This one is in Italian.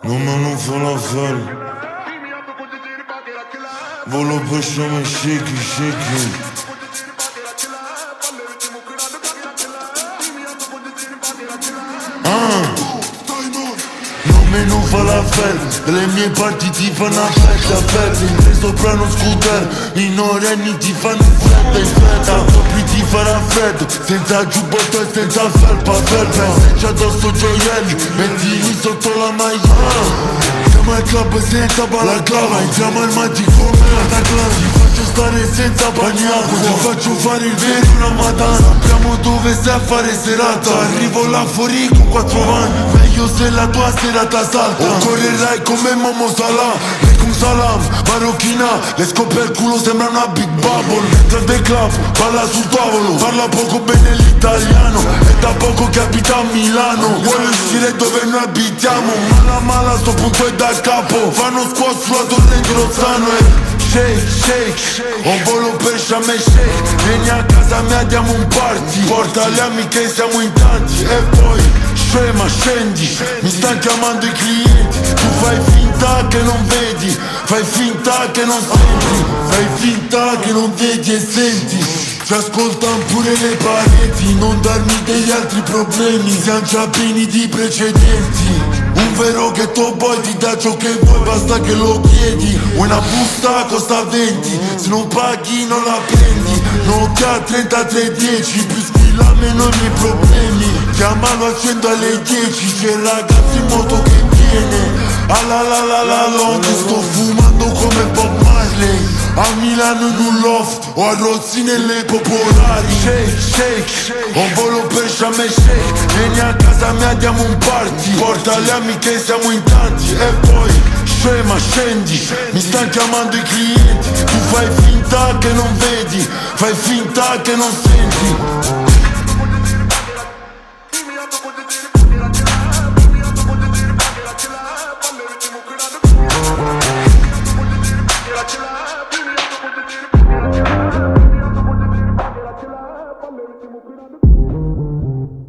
Non falafel. Volo pesciami shaky, shaky. Non falafel. Delle mie parti ti fanno affetta. In sopra uno scooter, minorenni ti fanno fretta. Proprio ti farà freddo, senza giubbotto e senza felpa. Se c'è addosso gioielli, mettili sotto la maglia. Siamo al club senza balaclava, entriamo al magico come ti faccio stare senza bagnato, ti faccio fare il vero una madonna. Sappiamo dove sei a fare serata, arrivo là fuori con 4 vanni. Meglio se la tua serata salta, o correrai come Momo Salah. Lecum salam, marocchina, le scopre al culo sembra una big bubble. Entra del club, balla sul tavolo, parla poco bene l'italiano, è da poco che abita a Milano. Vuole uscire dove noi abitiamo, mala sto punto è da capo. Fanno squat sulla torre di Rozzano e shake. Ho volo per Sharm el Sheikh, vieni a casa mia diamo un party. Porta le amiche siamo in tanti. E poi scema scendi, mi stanno chiamando i clienti. Tu fai finta che non vedi, fai finta che non senti, fai finta che non vedi e senti. Ci ascoltano pure le pareti, non darmi degli altri problemi, siamo già pieni di precedenti. Un vero ghetto boy ti dà ciò che vuoi, basta che lo chiedi. Una busta costa 20, se non paghi non la prendi. Nokia 3310, più squilla meno i miei problemi. Chiamalo al 100 alle 10, c'è il ragazzo in moto che viene. La long, sto fumando come Bob Marley. A Milano in un loft o a Rozzi nelle popolari. Shake, ho volo per Sharm el Sheikh, vieni a casa mia diamo un party. Porta le amiche siamo in tanti. E poi scema scendi, mi stanno chiamando i clienti. Tu fai finta che non vedi, fai finta che non senti.